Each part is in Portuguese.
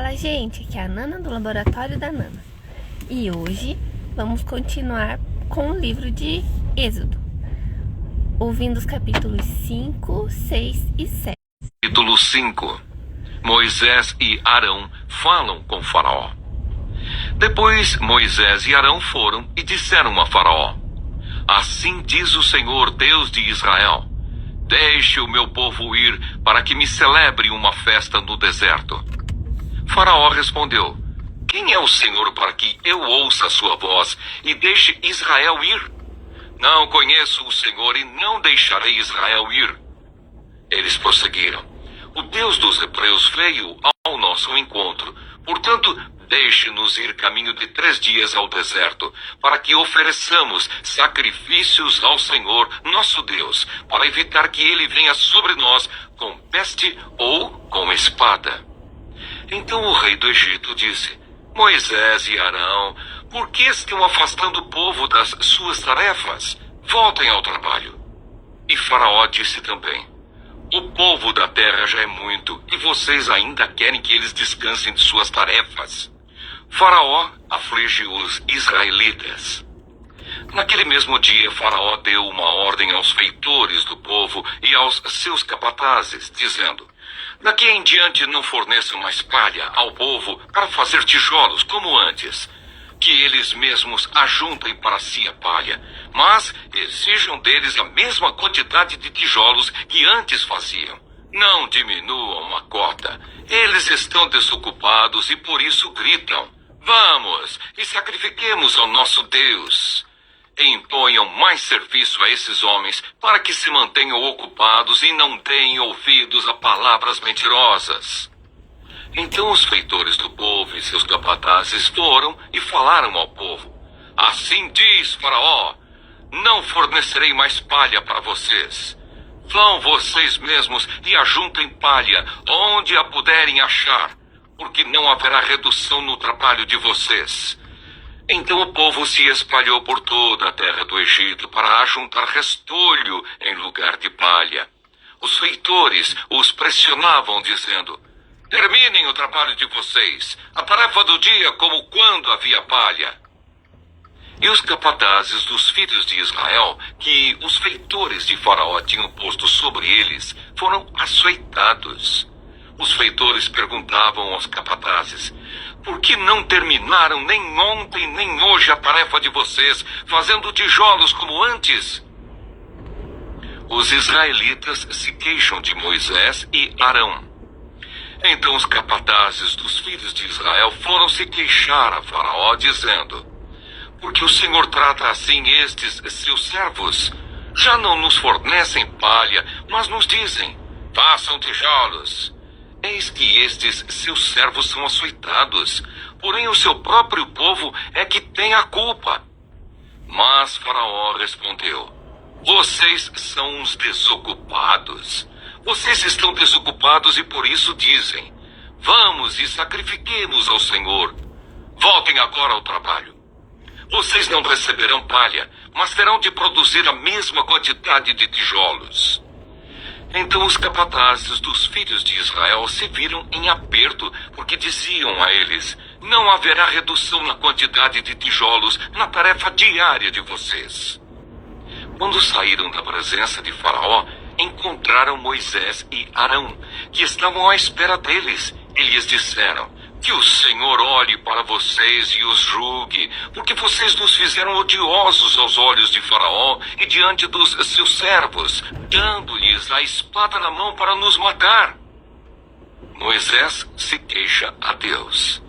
Fala, gente, aqui é a Nana do Laboratório da Nana. E hoje vamos continuar com o livro de Êxodo, ouvindo os capítulos 5, 6 e 7. Capítulo 5. Moisés e Arão falam com Faraó. Depois Moisés e Arão foram e disseram a Faraó: Assim diz o Senhor, Deus de Israel: Deixe o meu povo ir para que me celebre uma festa no deserto. Faraó respondeu: Quem é o Senhor para que eu ouça a sua voz e deixe Israel ir? Não conheço o Senhor e não deixarei Israel ir. Eles prosseguiram: O Deus dos Hebreus veio ao nosso encontro. Portanto, deixe-nos ir caminho de 3 dias ao deserto, para que ofereçamos sacrifícios ao Senhor, nosso Deus, para evitar que ele venha sobre nós com peste ou com espada. Então o rei do Egito disse: Moisés e Arão, por que estão afastando o povo das suas tarefas? Voltem ao trabalho. E Faraó disse também: O povo da terra já é muito, e vocês ainda querem que eles descansem de suas tarefas. Faraó aflige os israelitas. Naquele mesmo dia, Faraó deu uma ordem aos feitores do povo e aos seus capatazes, dizendo: Daqui em diante não forneçam mais palha ao povo para fazer tijolos como antes. Que eles mesmos ajuntem para si a palha, mas exijam deles a mesma quantidade de tijolos que antes faziam. Não diminuam a cota. Eles estão desocupados e por isso gritam: Vamos e sacrifiquemos ao nosso Deus. Imponham mais serviço a esses homens para que se mantenham ocupados e não deem ouvidos a palavras mentirosas. Então os feitores do povo e seus capatazes foram e falaram ao povo: Assim diz Faraó: Não fornecerei mais palha para vocês. Vão vocês mesmos e ajuntem palha onde a puderem achar, porque não haverá redução no trabalho de vocês. Então o povo se espalhou por toda a terra do Egito para ajuntar restolho em lugar de palha. Os feitores os pressionavam, dizendo: Terminem o trabalho de vocês, a tarefa do dia como quando havia palha. E os capatazes dos filhos de Israel, que os feitores de Faraó tinham posto sobre eles, foram açoitados. Os feitores perguntavam aos capatazes: Por que não terminaram nem ontem nem hoje a tarefa de vocês, fazendo tijolos como antes? Os israelitas se queixam de Moisés e Arão. Então os capatazes dos filhos de Israel foram se queixar a Faraó, dizendo: Por que o Senhor trata assim estes seus servos? Já não nos fornecem palha, mas nos dizem: Façam tijolos. Eis que estes seus servos são açoitados, porém o seu próprio povo é que tem a culpa. Mas Faraó respondeu: Vocês são uns desocupados. Vocês estão desocupados e por isso dizem: Vamos e sacrifiquemos ao Senhor. Voltem agora ao trabalho. Vocês não receberão palha, mas terão de produzir a mesma quantidade de tijolos. Então os capatazes dos filhos de Israel se viram em aperto, porque diziam a eles: Não haverá redução na quantidade de tijolos na tarefa diária de vocês. Quando saíram da presença de Faraó, encontraram Moisés e Arão, que estavam à espera deles, e lhes disseram: Que o Senhor olhe para vocês e os julgue, porque vocês nos fizeram odiosos aos olhos de Faraó e diante dos seus servos, dando-lhes a espada na mão para nos matar. Moisés se queixa a Deus.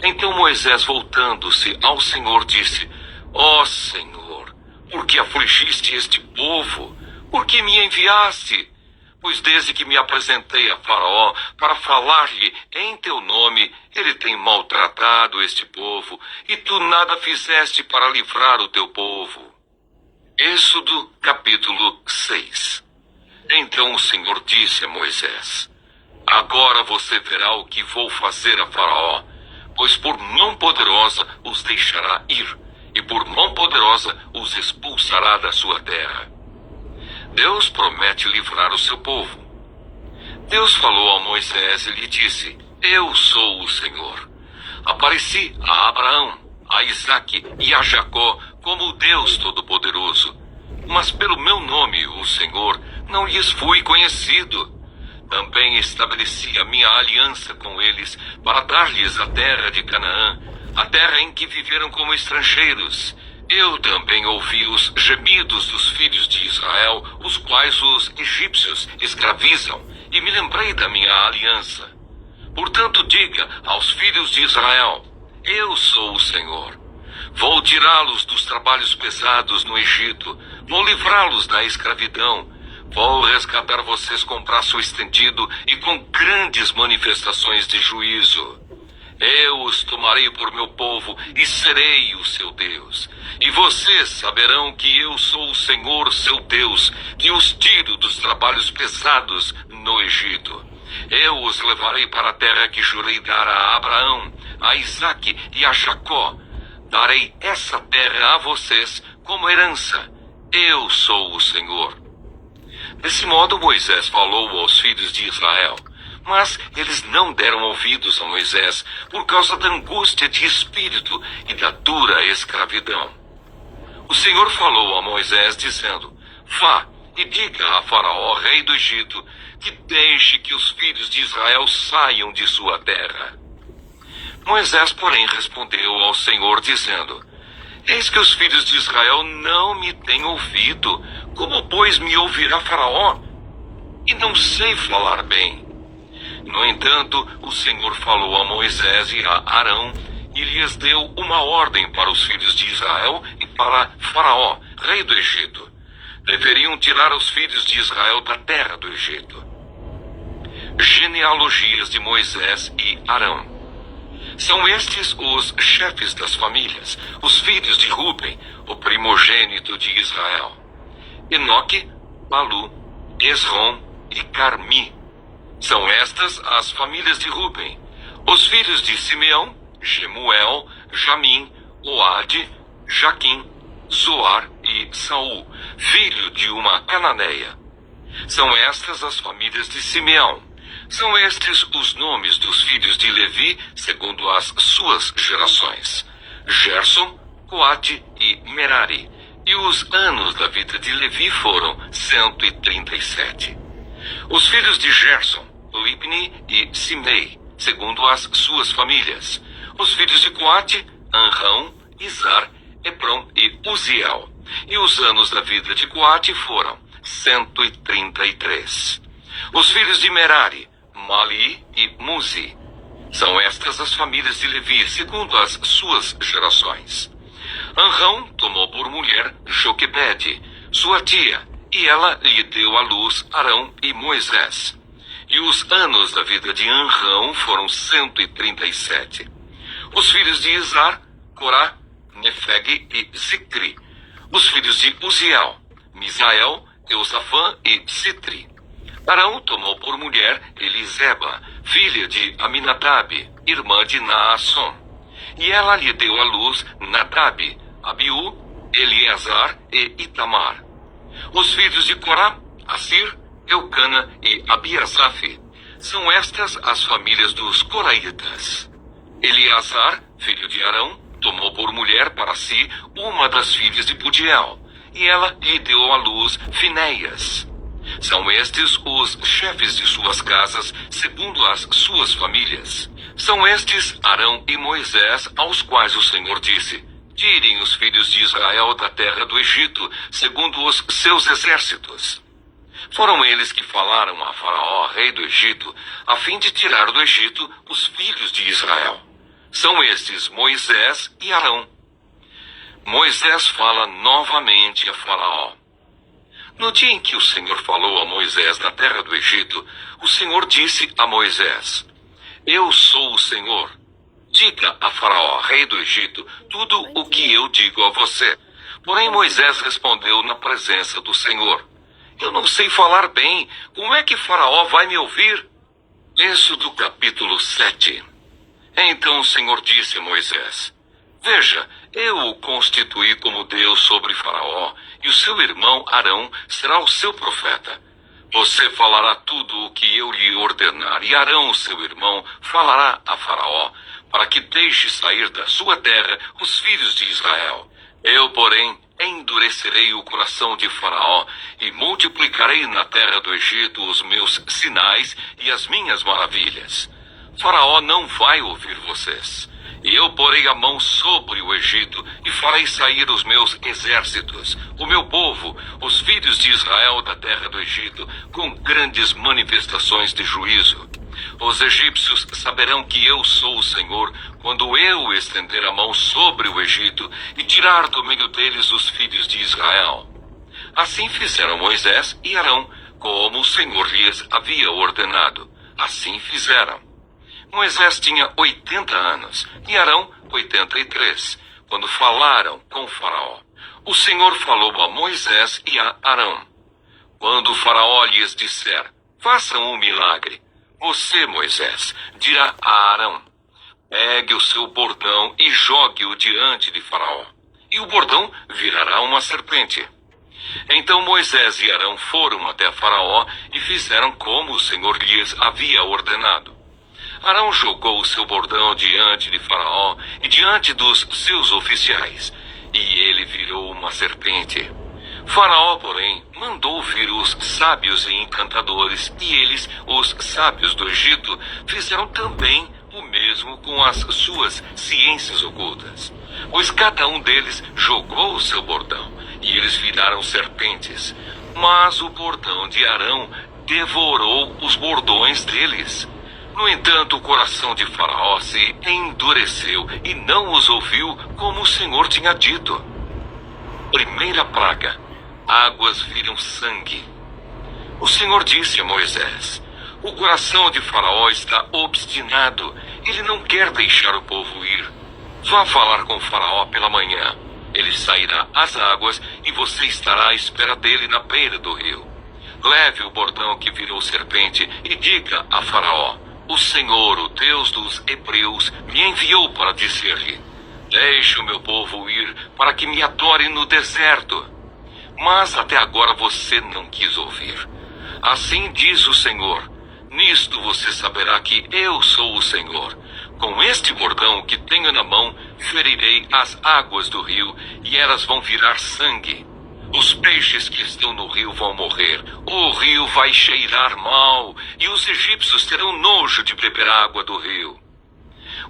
Então Moisés, voltando-se ao Senhor, disse: Ó Senhor, por que afligiste este povo? Por que me enviaste? Pois desde que me apresentei a Faraó para falar-lhe em teu nome, ele tem maltratado este povo, e tu nada fizeste para livrar o teu povo. Êxodo capítulo 6. Então o Senhor disse a Moisés: Agora você verá o que vou fazer a Faraó, pois por mão poderosa os deixará ir, e por mão poderosa os expulsará da sua terra. Deus promete livrar o seu povo. Deus falou a Moisés e lhe disse: Eu sou o Senhor. Apareci a Abraão, a Isaque e a Jacó como o Deus Todo-Poderoso. Mas pelo meu nome, o Senhor, não lhes fui conhecido. Também estabeleci a minha aliança com eles para dar-lhes a terra de Canaã, a terra em que viveram como estrangeiros. Eu também ouvi os gemidos dos filhos de Israel, os quais os egípcios escravizam, e me lembrei da minha aliança. Portanto, diga aos filhos de Israel: eu sou o Senhor. Vou tirá-los dos trabalhos pesados no Egito, vou livrá-los da escravidão, vou resgatar vocês com braço estendido e com grandes manifestações de juízo. Eu os tomarei por meu povo e serei o seu Deus. E vocês saberão que eu sou o Senhor, seu Deus, que os tiro dos trabalhos pesados no Egito. Eu os levarei para a terra que jurei dar a Abraão, a Isaque e a Jacó. Darei essa terra a vocês como herança. Eu sou o Senhor. Desse modo Moisés falou aos filhos de Israel. Mas eles não deram ouvidos a Moisés por causa da angústia de espírito e da dura escravidão. O Senhor falou a Moisés dizendo: vá e diga a Faraó, rei do Egito, que deixe que os filhos de Israel saiam de sua terra. Moisés, porém, respondeu ao Senhor dizendo: eis que os filhos de Israel não me têm ouvido. Como, pois, me ouvirá Faraó? E não sei falar bem. No entanto, o Senhor falou a Moisés e a Arão e lhes deu uma ordem para os filhos de Israel e para Faraó, rei do Egito. Deveriam tirar os filhos de Israel da terra do Egito. Genealogias de Moisés e Arão. São estes os chefes das famílias, os filhos de Ruben, o primogênito de Israel: Enoque, Palu, Esrom e Carmi. São estas as famílias de Ruben. Os filhos de Simeão: Jemuel, Jamim, Oade, Jaquim, Zoar e Saul, filho de uma cananeia. São estas as famílias de Simeão. São estes os nomes dos filhos de Levi, segundo as suas gerações: Gerson, Coate e Merari. E os anos da vida de Levi foram 137. Os filhos de Gerson: Libni e Simei, segundo as suas famílias. Os filhos de Coate: Anrão, Izar, Hebron e Uziel. E os anos da vida de Coate foram 133. Os filhos de Merari: Mali e Muzi. São estas as famílias de Levi, segundo as suas gerações. Anrão tomou por mulher Joquebede, sua tia, e ela lhe deu à luz Arão e Moisés. E os anos da vida de Anrão foram 137. Os filhos de Izar: Corá, Nefeg e Zicri. Os filhos de Uziel: Misael, Eusafã e Citri. Arão tomou por mulher Eliseba, filha de Aminadab, irmã de Naasson. E ela lhe deu à luz Nadab, Abiú, Eleazar e Itamar. Os filhos de Corá: Assir, Eucana e Abiasaf. São estas as famílias dos coraitas. Eleazar, filho de Arão, tomou por mulher para si uma das filhas de Pudiel, e ela lhe deu à luz Finéias. São estes os chefes de suas casas, segundo as suas famílias. São estes Arão e Moisés, aos quais o Senhor disse: tirem os filhos de Israel da terra do Egito, segundo os seus exércitos. Foram eles que falaram a Faraó, rei do Egito, a fim de tirar do Egito os filhos de Israel. São estes Moisés e Arão. Moisés fala novamente a Faraó. No dia em que o Senhor falou a Moisés na terra do Egito, o Senhor disse a Moisés: eu sou o Senhor. Diga a Faraó, rei do Egito, tudo o que eu digo a você. Porém Moisés respondeu na presença do Senhor: eu não sei falar bem, como é que Faraó vai me ouvir? Êxodo capítulo 7. Então o Senhor disse a Moisés: veja, eu o constituí como Deus sobre Faraó, e o seu irmão Arão será o seu profeta. Você falará tudo o que eu lhe ordenar, e Arão, seu irmão, falará a Faraó, para que deixe sair da sua terra os filhos de Israel. Eu, porém, endurecerei o coração de Faraó e multiplicarei na terra do Egito os meus sinais e as minhas maravilhas. Faraó não vai ouvir vocês. E eu porei a mão sobre o Egito e farei sair os meus exércitos, o meu povo, os filhos de Israel da terra do Egito, com grandes manifestações de juízo. Os egípcios saberão que eu sou o Senhor quando eu estender a mão sobre o Egito e tirar do meio deles os filhos de Israel. Assim fizeram Moisés e Arão, como o Senhor lhes havia ordenado. Assim fizeram. Moisés tinha 80 anos e Arão 83, quando falaram com Faraó. O Senhor falou a Moisés e a Arão. Quando o Faraó lhes disser, façam um milagre, você, Moisés, dirá a Arão, pegue o seu bordão e jogue-o diante de Faraó, e o bordão virará uma serpente. Então Moisés e Arão foram até Faraó e fizeram como o Senhor lhes havia ordenado. Arão jogou o seu bordão diante de Faraó e diante dos seus oficiais, e ele virou uma serpente. Faraó, porém, mandou vir os sábios e encantadores, e eles, os sábios do Egito, fizeram também o mesmo com as suas ciências ocultas. Pois cada um deles jogou o seu bordão, e eles viraram serpentes. Mas o bordão de Arão devorou os bordões deles. No entanto, o coração de Faraó se endureceu e não os ouviu como o Senhor tinha dito. Primeira praga: águas viram sangue. O Senhor disse a Moisés: o coração de Faraó está obstinado. Ele não quer deixar o povo ir. Vá falar com Faraó pela manhã. Ele sairá às águas e você estará à espera dele na beira do rio. Leve o bordão que virou serpente e diga a Faraó: o Senhor, o Deus dos Hebreus, me enviou para dizer-lhe: deixe o meu povo ir para que me adore no deserto. Mas até agora você não quis ouvir. Assim diz o Senhor: nisto você saberá que eu sou o Senhor. Com este bordão que tenho na mão, ferirei as águas do rio e elas vão virar sangue. Os peixes que estão no rio vão morrer, o rio vai cheirar mal, e os egípcios terão nojo de beber a água do rio.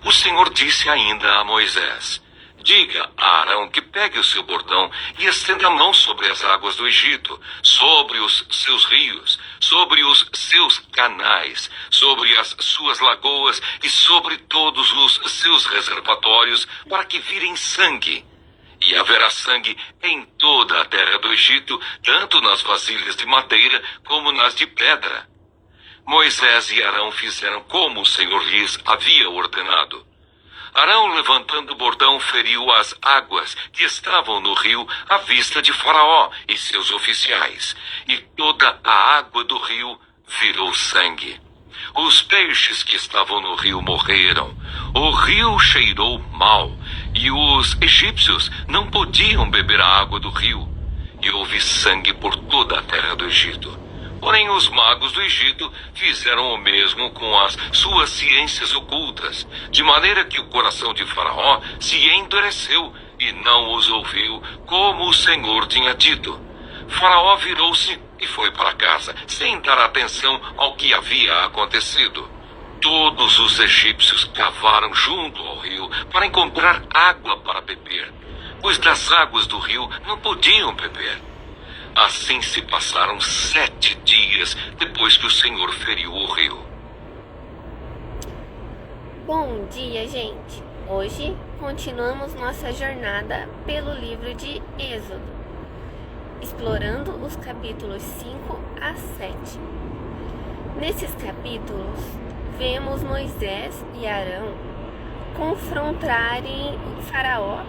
O Senhor disse ainda a Moisés: diga a Arão que pegue o seu bordão e estenda a mão sobre as águas do Egito, sobre os seus rios, sobre os seus canais, sobre as suas lagoas e sobre todos os seus reservatórios, para que virem sangue. E haverá sangue em toda a terra do Egito, tanto nas vasilhas de madeira como nas de pedra. Moisés e Arão fizeram como o Senhor lhes havia ordenado. Arão, levantando o bordão, feriu as águas que estavam no rio à vista de Faraó e seus oficiais, e toda a água do rio virou sangue. Os peixes que estavam no rio morreram, o rio cheirou mal, e os egípcios não podiam beber a água do rio, e houve sangue por toda a terra do Egito. Porém, os magos do Egito fizeram o mesmo com as suas ciências ocultas, de maneira que o coração de Faraó se endureceu e não os ouviu, como o Senhor tinha dito. Faraó virou-se e foi para casa, sem dar atenção ao que havia acontecido. Todos os egípcios cavaram junto ao rio para encontrar água para beber, pois das águas do rio não podiam beber. Assim se passaram 7 dias depois que o Senhor feriu o rio. Bom dia, gente! Hoje continuamos nossa jornada pelo livro de Êxodo, explorando os capítulos 5 a 7. Nesses capítulos, vemos Moisés e Arão confrontarem o Faraó,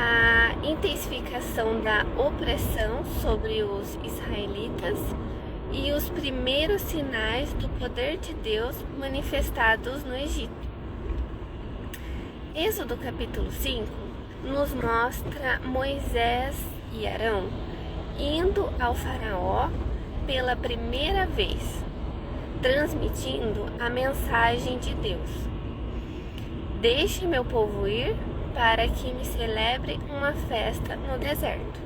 a intensificação da opressão sobre os israelitas e os primeiros sinais do poder de Deus manifestados no Egito. Êxodo capítulo 5 nos mostra Moisés e Arão indo ao Faraó pela primeira vez, transmitindo a mensagem de Deus. Deixe meu povo ir para que me celebre uma festa no deserto.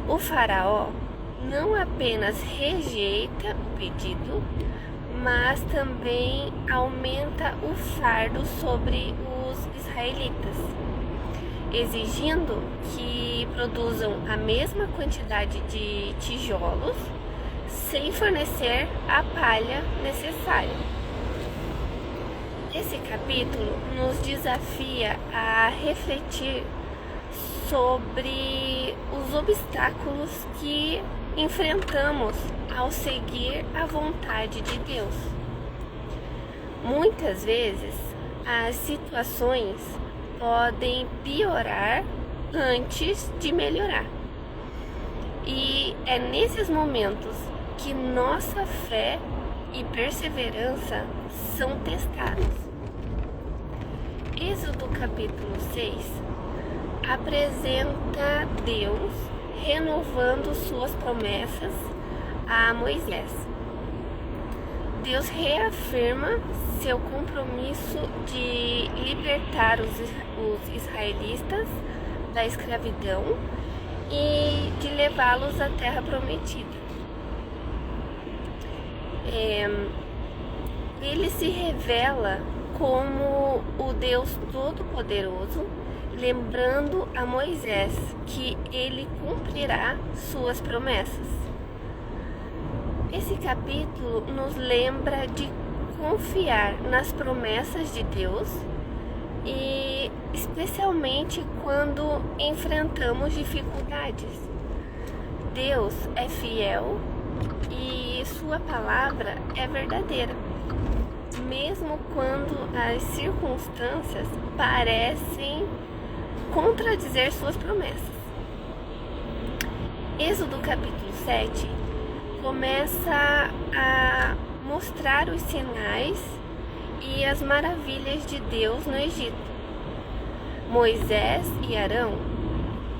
O faraó não apenas rejeita o pedido, mas também aumenta o fardo sobre os israelitas, exigindo que produzam a mesma quantidade de tijolos sem fornecer a palha necessária. Esse capítulo nos desafia a refletir sobre os obstáculos que enfrentamos ao seguir a vontade de Deus. Muitas vezes, as situações podem piorar antes de melhorar. E é nesses momentos que nossa fé e perseverança são testados. Êxodo capítulo 6 apresenta Deus renovando suas promessas a Moisés. Deus reafirma seu compromisso de libertar os israelitas da escravidão e de levá-los à terra prometida. Ele se revela como o Deus Todo-Poderoso, lembrando a Moisés que ele cumprirá suas promessas. Esse capítulo nos lembra de confiar nas promessas de Deus e especialmente quando enfrentamos dificuldades. Deus é fiel e sua palavra é verdadeira, mesmo quando as circunstâncias parecem contradizer suas promessas. Êxodo capítulo 7 começa a mostrar os sinais e as maravilhas de Deus no Egito. Moisés e Arão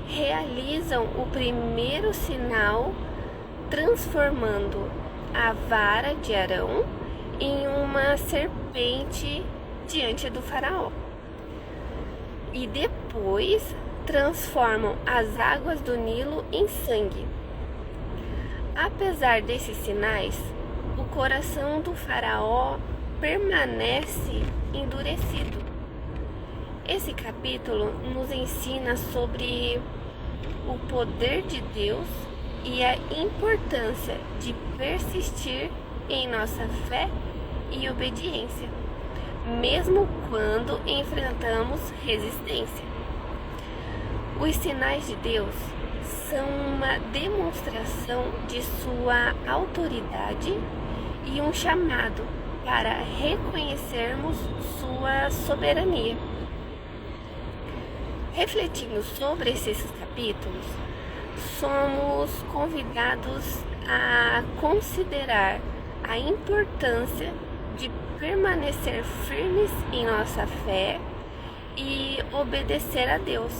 realizam o primeiro sinal, transformando a vara de Arão em uma serpente diante do faraó. E depois transformam as águas do Nilo em sangue. Apesar desses sinais, o coração do faraó permanece endurecido. Esse capítulo nos ensina sobre o poder de Deus e a importância de persistir em nossa fé e obediência, mesmo quando enfrentamos resistência. Os sinais de Deus são uma demonstração de sua autoridade e um chamado para reconhecermos sua soberania. Refletindo sobre esses capítulos, somos convidados a considerar a importância de permanecer firmes em nossa fé e obedecer a Deus,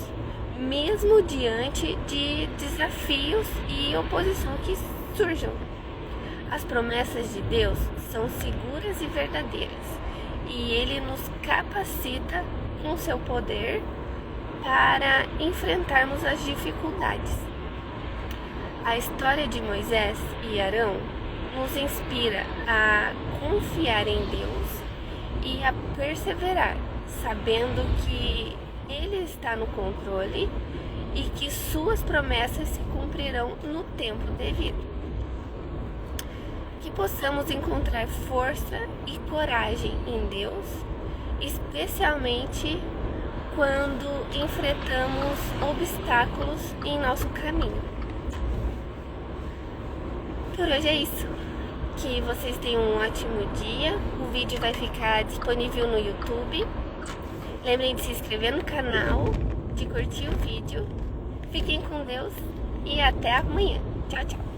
mesmo diante de desafios e oposição que surjam. As promessas de Deus são seguras e verdadeiras, e Ele nos capacita com seu poder para enfrentarmos as dificuldades. A história de Moisés e Arão nos inspira a confiar em Deus e a perseverar, sabendo que Ele está no controle e que suas promessas se cumprirão no tempo devido. Que possamos encontrar força e coragem em Deus, especialmente quando enfrentamos obstáculos em nosso caminho. Por hoje é isso. Que vocês tenham um ótimo dia. O vídeo vai ficar disponível no YouTube. Lembrem de se inscrever no canal, de curtir o vídeo. Fiquem com Deus e até amanhã. Tchau, tchau.